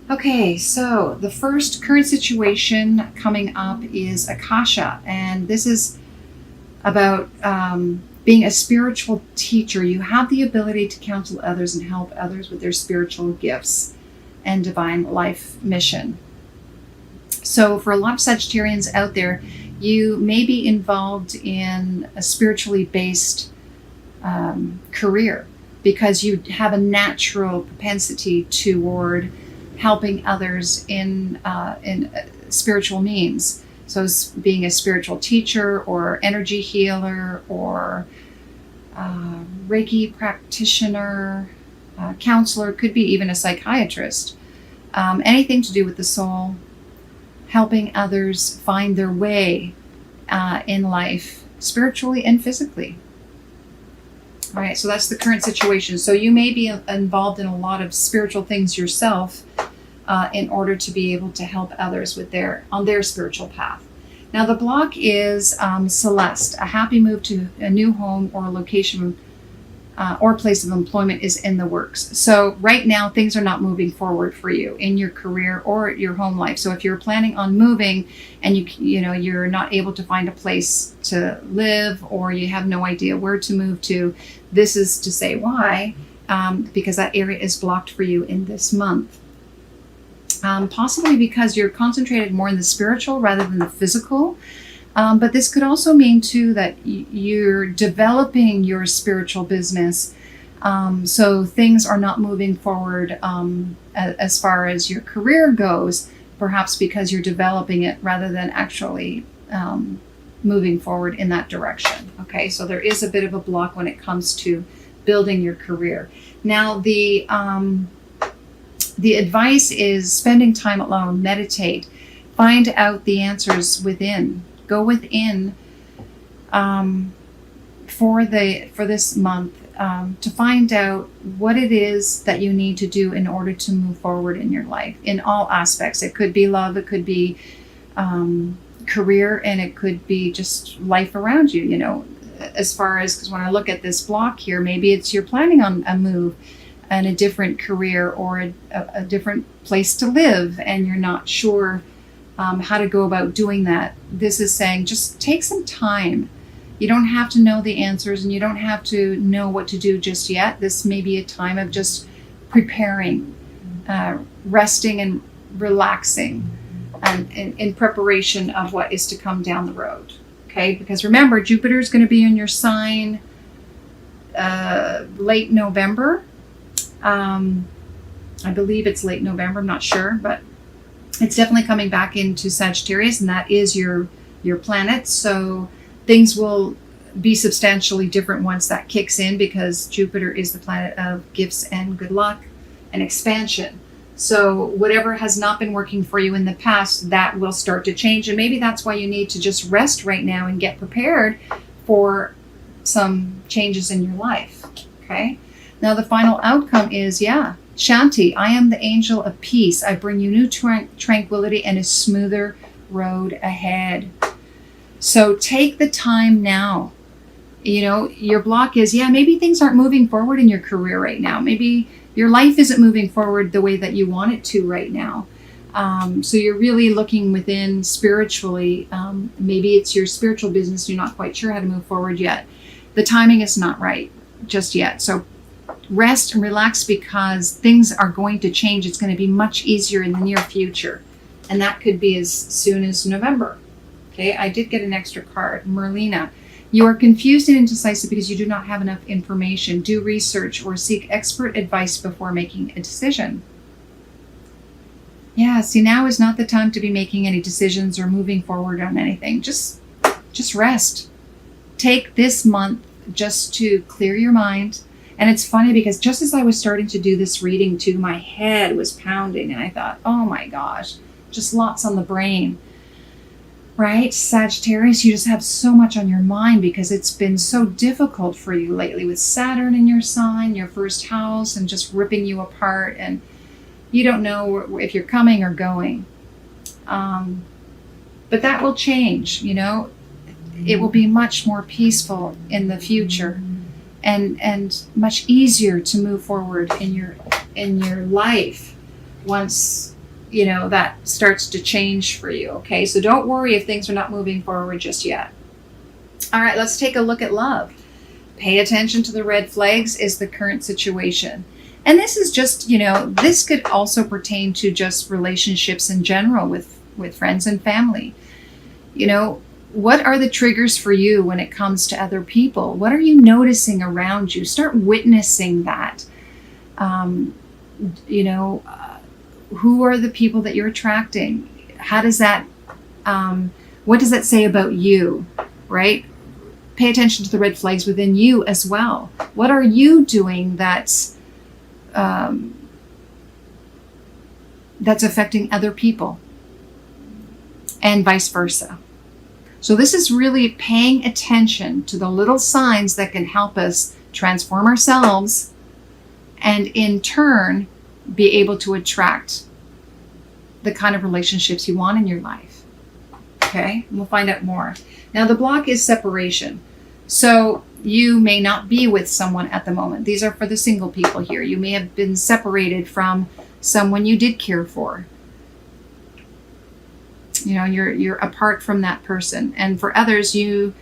Okay, so the first current situation coming up is Akasha, and this is about being a spiritual teacher. You have the ability to counsel others and help others with their spiritual gifts and divine life mission. So for a lot of Sagittarians out there, you may be involved in a spiritually based career because you have a natural propensity toward helping others in spiritual means. So being a spiritual teacher or energy healer or Reiki practitioner, counselor, could be even a psychiatrist. Anything to do with the soul, helping others find their way in life, spiritually and physically. All right, so that's the current situation. So you may be involved in a lot of spiritual things yourself in order to be able to help others with on their spiritual path. Now the block is Celeste. A happy move to a new home or location or place of employment is in the works. So right now things are not moving forward for you in your career or your home life. So if you're planning on moving and you're not able to find a place to live, or you have no idea where to move to, this is to say why, because that area is blocked for you in this month. Possibly because you're concentrated more in the spiritual rather than the physical. But this could also mean too that you're developing your spiritual business. So things are not moving forward as far as your career goes, perhaps because you're developing it rather than actually moving forward in that direction. Okay, so there is a bit of a block when it comes to building your career. Now the advice is spending time alone, meditate, find out the answers within. Go within for this month to find out what it is that you need to do in order to move forward in your life in all aspects. It could be love, it could be career, and it could be just life around you, as far as, because when I look at this block here, maybe it's you're planning on a move and a different career or a different place to live, and you're not sure how to go about doing that. This is saying just take some time. You don't have to know the answers, and you don't have to know what to do just yet. This may be a time of just preparing, resting and relaxing, and in preparation of what is to come down the road. Okay, because remember, Jupiter is going to be in your sign late November. I believe it's late November, I'm not sure, but it's definitely coming back into Sagittarius, and that is your planet. So things will be substantially different once that kicks in, because Jupiter is the planet of gifts and good luck and expansion. So whatever has not been working for you in the past, that will start to change. And maybe that's why you need to just rest right now and get prepared for some changes in your life. Okay. Now the final outcome is, Shanti, I am the angel of peace. I bring you new tranquility and a smoother road ahead. So take the time now. Your block is, maybe things aren't moving forward in your career right now. Maybe your life isn't moving forward the way that you want it to right now. So you're really looking within spiritually. Maybe it's your spiritual business. You're not quite sure how to move forward yet. The timing is not right just yet. So rest and relax, because things are going to change. It's going to be much easier in the near future. And that could be as soon as November. Okay, I did get an extra card. Merlina, you are confused and indecisive because you do not have enough information. Do research or seek expert advice before making a decision. Yeah, see, now is not the time to be making any decisions or moving forward on anything. Just rest. Take this month just to clear your mind. And it's funny because just as I was starting to do this reading too, my head was pounding, and I thought, oh my gosh, just lots on the brain. Right? Sagittarius, you just have so much on your mind because it's been so difficult for you lately with Saturn in your sign, your first house, and just ripping you apart. And you don't know if you're coming or going. But that will change, It will be much more peaceful in the future. And much easier to move forward in your life once that starts to change for you. Okay, so don't worry if things are not moving forward just yet. All right, let's take a look at love. Pay attention to the red flags is the current situation. And this is just, this could also pertain to just relationships in general with friends and family. What are the triggers for you when it comes to other people? What are you noticing around you? Start witnessing that. Who are the people that you're attracting? How does that, what does that say about you, right? Pay attention to the red flags within you as well. What are you doing that's affecting other people? And vice versa. So this is really paying attention to the little signs that can help us transform ourselves and in turn be able to attract the kind of relationships you want in your life. Okay, and we'll find out more. Now the block is separation. So you may not be with someone at the moment. These are for the single people here. You may have been separated from someone you did care for. You're apart from that person. And for others, you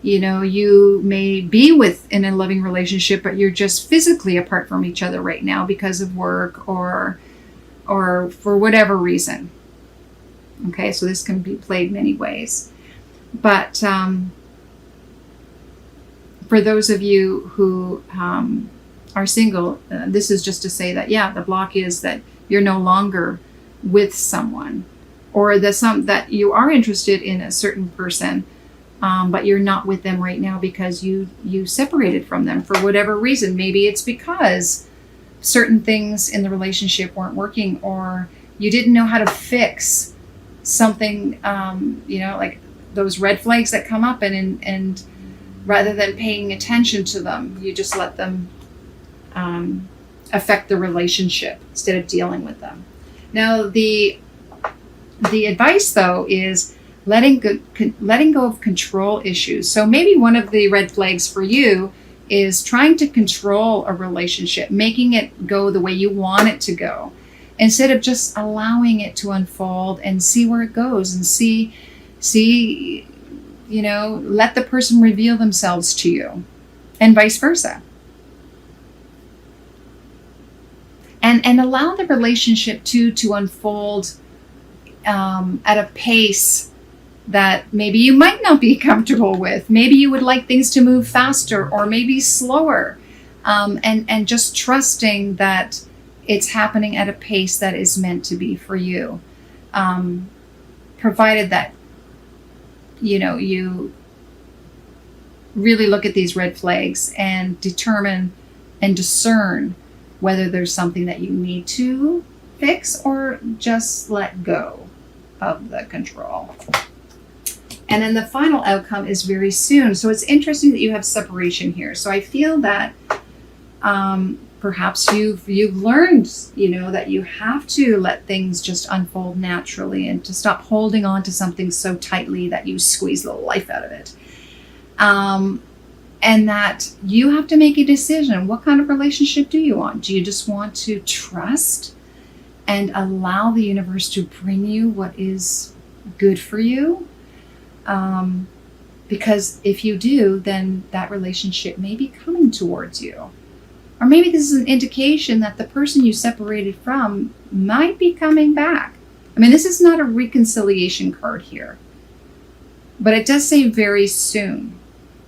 may be in a loving relationship, but you're just physically apart from each other right now because of work or for whatever reason. Okay, so this can be played many ways. But for those of you who are single, this is just to say that, the block is that you're no longer with someone, or that you are interested in a certain person, but you're not with them right now because you separated from them for whatever reason. Maybe it's because certain things in the relationship weren't working, or you didn't know how to fix something, like those red flags that come up, and rather than paying attention to them, you just let them affect the relationship instead of dealing with them. Now, the advice, though, is letting go of control issues. So maybe one of the red flags for you is trying to control a relationship, making it go the way you want it to go, instead of just allowing it to unfold and see where it goes and see, let the person reveal themselves to you, and vice versa. And allow the relationship to unfold at a pace that maybe you might not be comfortable with. Maybe you would like things to move faster or maybe slower, and just trusting that it's happening at a pace that is meant to be for you, provided that you really look at these red flags and determine and discern whether there's something that you need to fix or just let go of the control. And then the final outcome is very soon. So it's interesting that you have separation here. So I feel that perhaps you've learned, that you have to let things just unfold naturally and to stop holding on to something so tightly that you squeeze the life out of it. And that you have to make a decision. What kind of relationship do you want? Do you just want to trust and allow the universe to bring you what is good for you? Because if you do, then that relationship may be coming towards you. Or maybe this is an indication that the person you separated from might be coming back. I mean, this is not a reconciliation card here, but it does say very soon.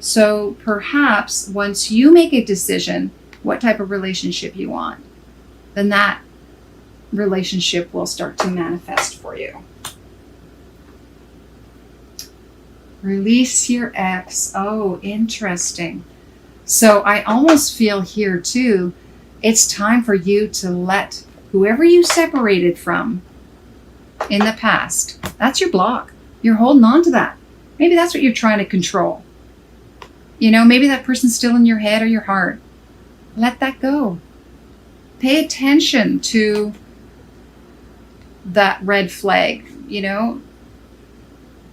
So perhaps once you make a decision what type of relationship you want, then that relationship will start to manifest for you. Release your ex. Oh, interesting. So I almost feel here too, it's time for you to let whoever you separated from in the past, that's your block. You're holding on to that. Maybe that's what you're trying to control. Maybe that person's still in your head or your heart. Let that go. Pay attention to that red flag.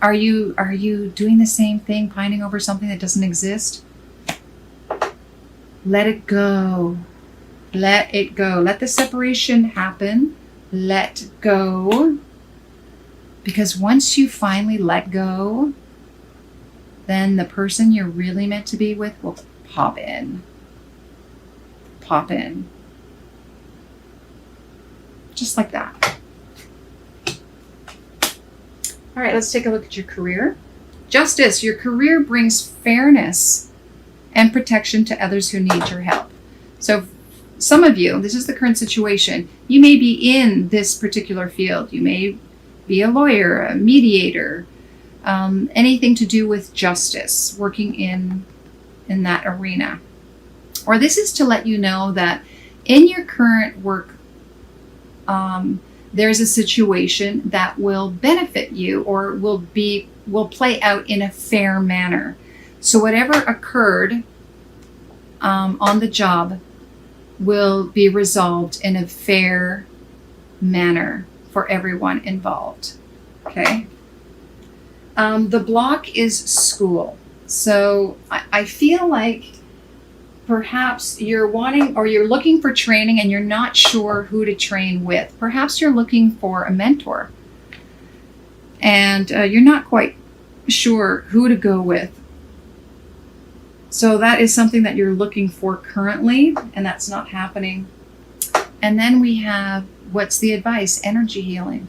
Are you doing the same thing, pining over something that doesn't exist? Let it go. Let it go. Let the separation happen. let go. Because once you finally let go, then the person you're really meant to be with will pop in. Pop in. Just like that. All right, let's take a look at your career. Justice, your career brings fairness and protection to others who need your help. So some of you, this is the current situation. You may be in this particular field. You may be a lawyer, a mediator, anything to do with justice, working in that arena. Or this is to let you know that in your current work, there's a situation that will benefit you or will play out in a fair manner. So whatever occurred on the job will be resolved in a fair manner for everyone involved. Okay. The block is school. So I feel like perhaps you're wanting or you're looking for training and you're not sure who to train with. Perhaps you're looking for a mentor and you're not quite sure who to go with. So that is something that you're looking for currently, and that's not happening. And then we have, what's the advice? Energy healing.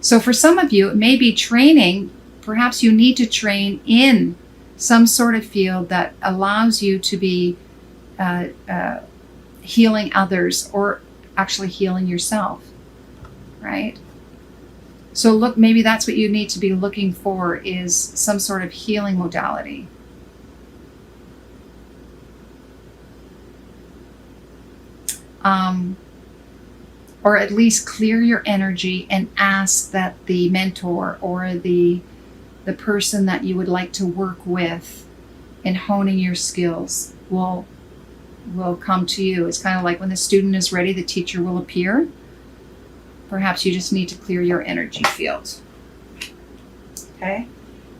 So for some of you, it may be training. Perhaps you need to train in some sort of field that allows you to be healing others or actually healing yourself, right? So look, maybe that's what you need to be looking for, is some sort of healing modality. Or at least clear your energy and ask that the mentor or the person that you would like to work with in honing your skills will come to you. It's kind of like when the student is ready, the teacher will appear. Perhaps you just need to clear your energy field. Okay?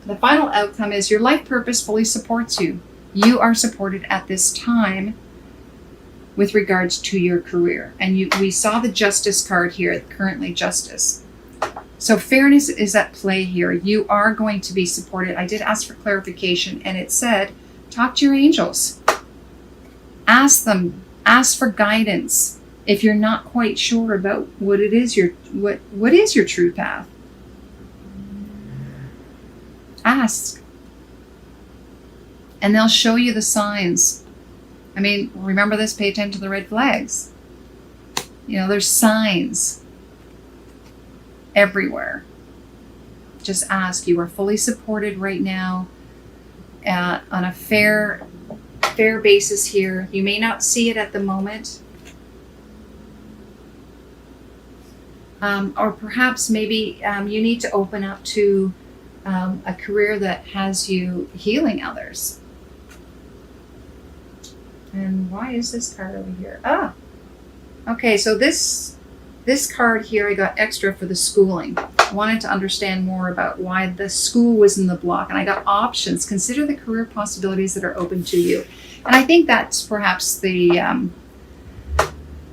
The final outcome is your life purpose fully supports you. You are supported at this time with regards to your career. And we saw the justice card here, currently justice. So fairness is at play here. You are going to be supported. I did ask for clarification, and it said, talk to your angels. Ask them. Ask for guidance. If you're not quite sure about what it is, what is your true path, ask. And they'll show you the signs. I mean, remember this, pay attention to the red flags. You know, there's signs everywhere. Just ask. You are fully supported right now on a fair basis here. You may not see it at the moment. Or perhaps maybe you need to open up to a career that has you healing others. And why is this card over here? Ah, okay, so this card here I got extra for the schooling. I wanted to understand more about why the school was in the block, and I got options. Consider the career possibilities that are open to you. And I think that's perhaps the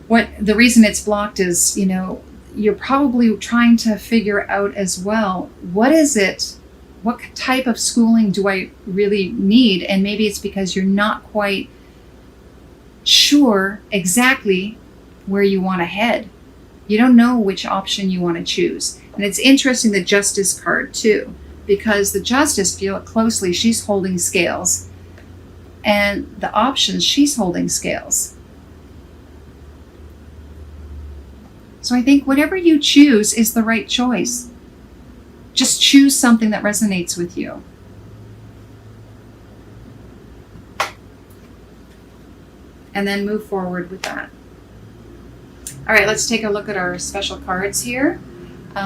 reason it's blocked is, you know, you're probably trying to figure out as well, what is it, what type of schooling do I really need? And maybe it's because you're not quite sure exactly where you want to head. You don't know which option you want to choose. And it's interesting, the justice card too, because the justice, feel it closely, she's holding scales. And the options, she's holding scales. So I think whatever you choose is the right choice. Just choose something that resonates with you. And then move forward with that. All right, let's take a look at our special cards here.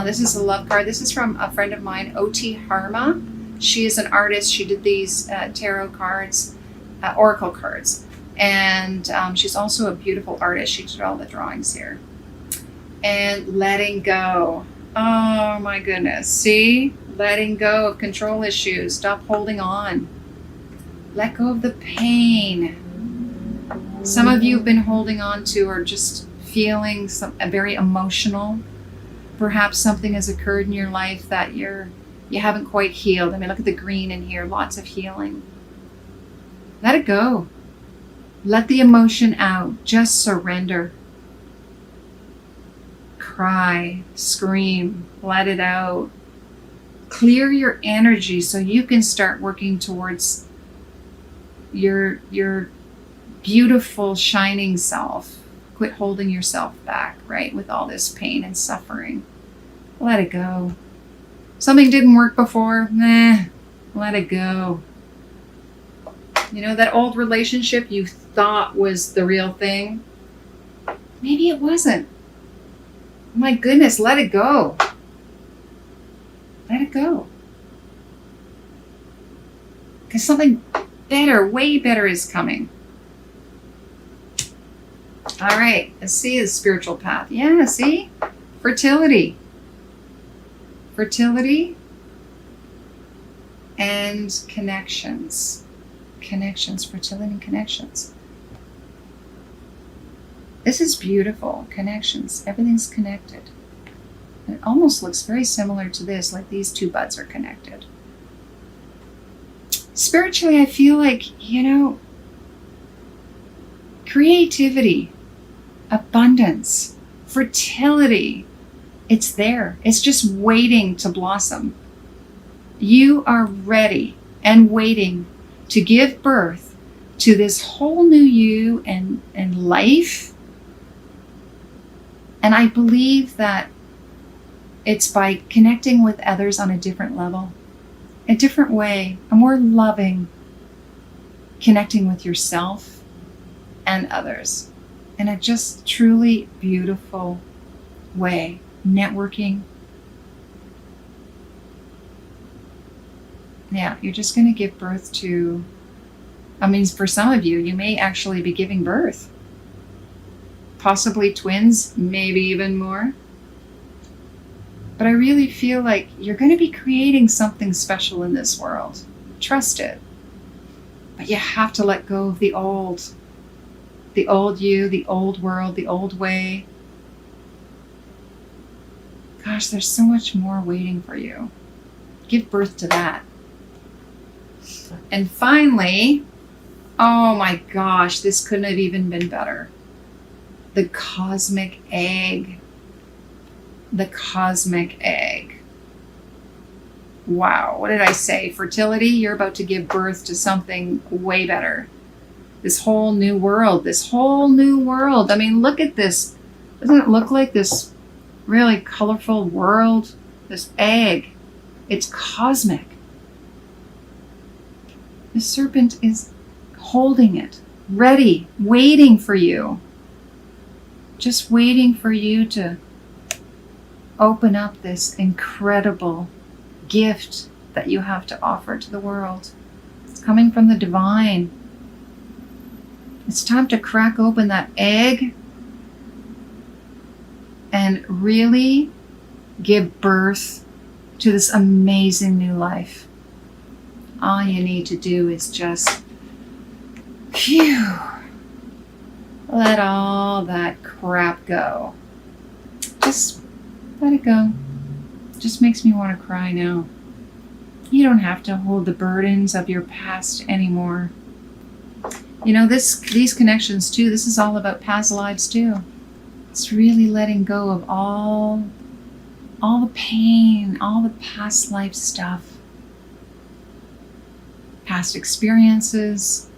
This is a love card. This is from a friend of mine, O.T. Harma. She is an artist. She did these tarot cards, oracle cards. And she's also a beautiful artist. She did all the drawings here. And letting go. Oh my goodness. See? Letting go of control issues. Stop holding on. Let go of the pain. Some of you have been holding on to or just feeling very emotional. Perhaps something has occurred in your life that you haven't quite healed. I mean, look at the green in here, lots of healing. Let it go. Let the emotion out. Just surrender. Cry, scream, let it out. Clear your energy so you can start working towards your beautiful, shining self. Quit holding yourself back, right, with all this pain and suffering. Let it go. Something didn't work before, let it go. You know, that old relationship you thought was the real thing, maybe it wasn't. My goodness, let it go. Let it go. Because something better, way better is coming. All right, let's see the spiritual path. Yeah, see? Fertility. Fertility and connections. Connections, fertility and connections. This is beautiful. Connections. Everything's connected. It almost looks very similar to this, like these two buds are connected. Spiritually, I feel like, creativity, abundance, fertility, it's there. It's just waiting to blossom. You are ready and waiting to give birth to this whole new you and life. And I believe that it's by connecting with others on a different level, a different way, a more loving, connecting with yourself and others in a just truly beautiful way. Networking. Yeah, you're just going to give birth to, for some of you, you may actually be giving birth. Possibly twins, maybe even more. But I really feel like you're going to be creating something special in this world. Trust it. But you have to let go of the old. The old you, the old world, the old way. Gosh, there's so much more waiting for you. Give birth to that. And finally, oh my gosh, this couldn't have even been better. The cosmic egg. The cosmic egg. Wow, what did I say? Fertility, you're about to give birth to something way better. This whole new world, I mean, look at this. Doesn't it look like this really colorful world? This egg, it's cosmic. The serpent is holding it, ready, waiting for you. Just waiting for you to open up this incredible gift that you have to offer to the world. It's coming from the divine. It's time to crack open that egg and really give birth to this amazing new life. All you need to do is just, let all that crap go. Just let it go. Just makes me want to cry now. You don't have to hold the burdens of your past anymore. These connections too, this is all about past lives too. It's really letting go of all the pain, all the past life stuff. Past experiences,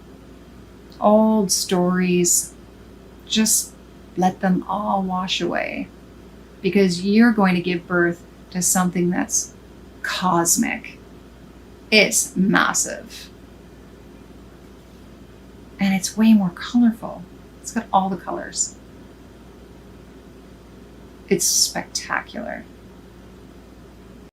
old stories. Just let them all wash away. Because you're going to give birth to something that's cosmic. It's massive. And it's way more colorful. It's got all the colors. It's spectacular.